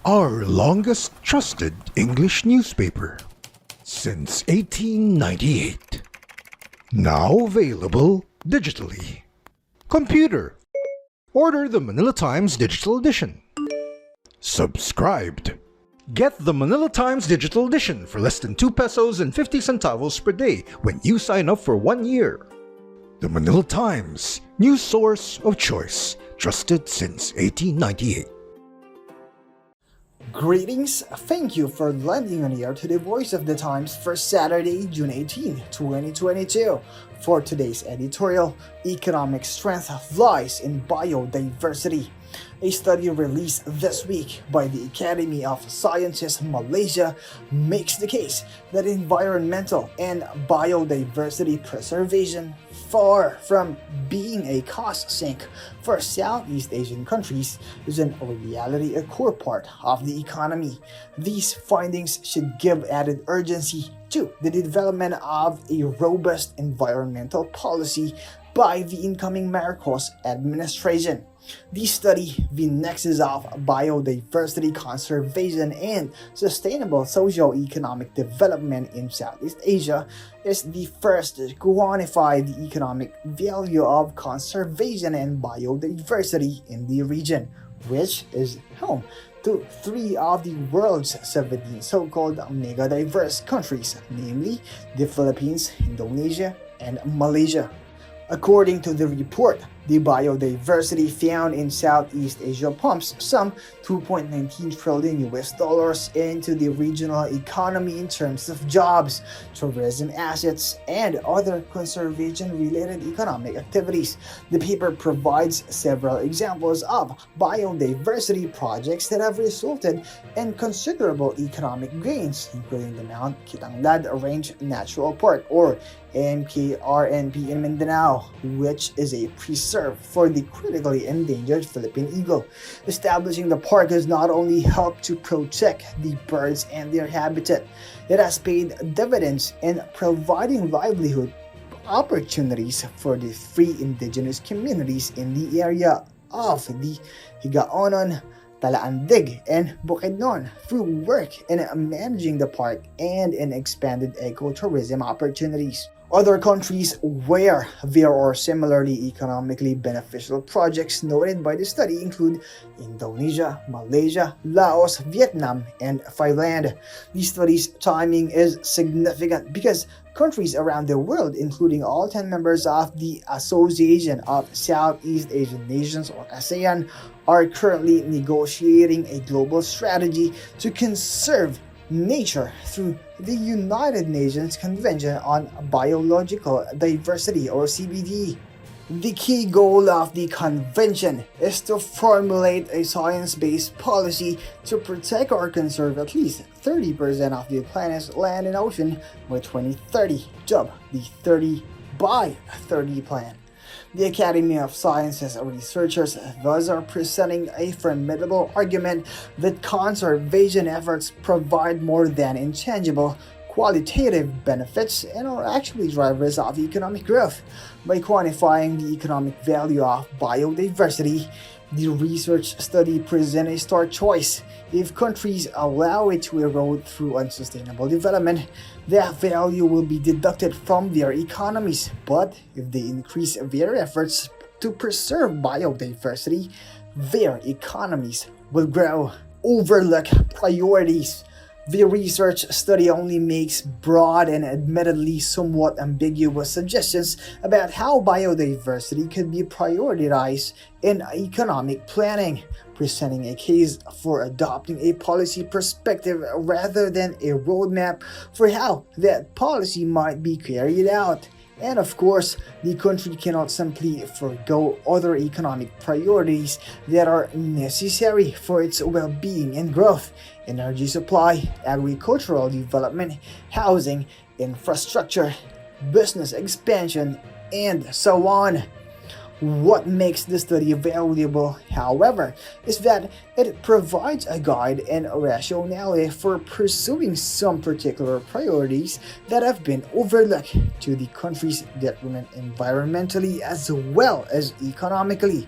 our longest trusted English newspaper since 1898. Now available digitally. Computer, order the Manila Times Digital Edition. Subscribed. Get the Manila Times Digital Edition for less than 2 pesos and 50 centavos per day when you sign up for 1 year. The Manila Times, news source of choice, trusted since 1898. Greetings, thank you for lending an ear to the Voice of the Times for Saturday, June 18, 2022. For today's editorial, Economic Strength Lies in Biodiversity. A study released this week by the Academy of Sciences Malaysia makes the case that environmental and biodiversity preservation, far from being a cost sink for Southeast Asian countries, is in reality a core part of the economy. These findings should give added urgency to the development of a robust environmental policy by the incoming Marcos administration. This study, the nexus of biodiversity conservation and sustainable socio-economic development in Southeast Asia, is the first to quantify the economic value of conservation and biodiversity in the region, which is home to 3 of the world's 17 so-called mega-diverse countries, namely the Philippines, Indonesia, and Malaysia. According to the report, the biodiversity found in Southeast Asia pumps some $2.19 trillion into the regional economy in terms of jobs, tourism assets, and other conservation-related economic activities. The paper provides several examples of biodiversity projects that have resulted in considerable economic gains, including the Mount Kitanglad Range Natural Park, or MKRNP in Mindanao, which is a preserve for the critically endangered Philippine eagle. Establishing the park has not only helped to protect the birds and their habitat, it has paid dividends in providing livelihood opportunities for the 3 indigenous communities in the area of the Higaonon, Talaandig, and Bukidnon through work in managing the park and in expanded ecotourism opportunities. Other countries where there are similarly economically beneficial projects noted by the study include Indonesia, Malaysia, Laos, Vietnam, and Thailand. The study's timing is significant because countries around the world, including all 10 members of the Association of Southeast Asian Nations, or ASEAN, are currently negotiating a global strategy to conserve nature through the United Nations Convention on Biological Diversity, or CBD. The key goal of the convention is to formulate a science-based policy to protect or conserve at least 30% of the planet's land and ocean by 2030, dubbed the 30 by 30 plan. The Academy of Sciences researchers thus are presenting a formidable argument that conservation efforts provide more than intangible qualitative benefits and are actually drivers of economic growth. By quantifying the economic value of biodiversity, the research study presents a stark choice. If countries allow it to erode through unsustainable development, that value will be deducted from their economies. But if they increase their efforts to preserve biodiversity, their economies will grow. Overlook priorities. The research study only makes broad and admittedly somewhat ambiguous suggestions about how biodiversity could be prioritized in economic planning, presenting a case for adopting a policy perspective rather than a roadmap for how that policy might be carried out. And of course, the country cannot simply forego other economic priorities that are necessary for its well-being and growth: energy supply, agricultural development, housing, infrastructure, business expansion, and so on. What makes the study valuable, however, is that it provides a guide and rationale for pursuing some particular priorities that have been overlooked to the country's detriment environmentally as well as economically.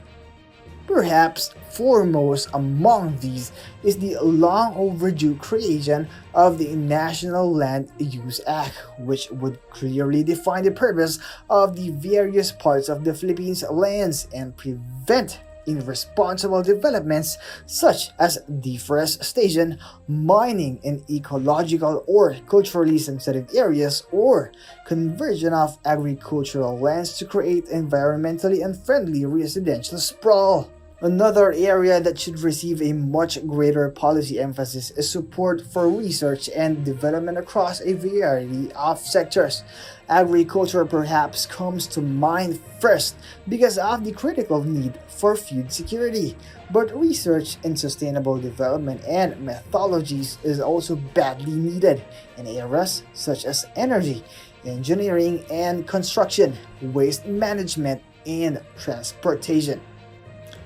Perhaps foremost among these is the long overdue creation of the National Land Use Act, which would clearly define the purpose of the various parts of the Philippines' lands and prevent irresponsible developments such as deforestation, mining in ecological or culturally sensitive areas, or conversion of agricultural lands to create environmentally unfriendly residential sprawl. Another area that should receive a much greater policy emphasis is support for research and development across a variety of sectors. Agriculture perhaps comes to mind first because of the critical need for food security, but research in sustainable development and methodologies is also badly needed in areas such as energy, engineering and construction, waste management, and transportation.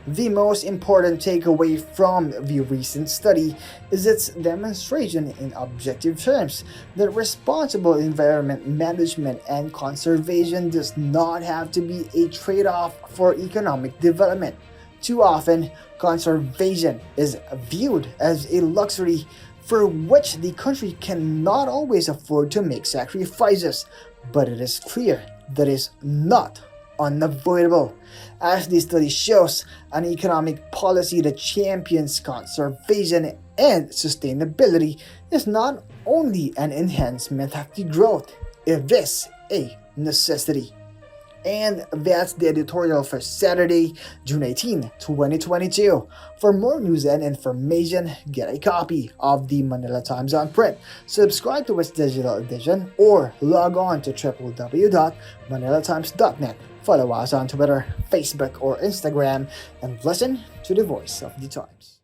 The most important takeaway from the recent study is its demonstration in objective terms that responsible environment management and conservation does not have to be a trade-off for economic development. Too often, conservation is viewed as a luxury for which the country cannot always afford to make sacrifices, but it is clear that is not unavoidable. As the study shows, an economic policy that champions conservation and sustainability is not only an enhancement of the growth, it is a necessity. And that's the editorial for Saturday, June 18, 2022. For more news and information, get a copy of the Manila Times on print, subscribe to its digital edition, or log on to www.manilatimes.net. Follow us on Twitter, Facebook, or Instagram, and listen to the voice of the Times.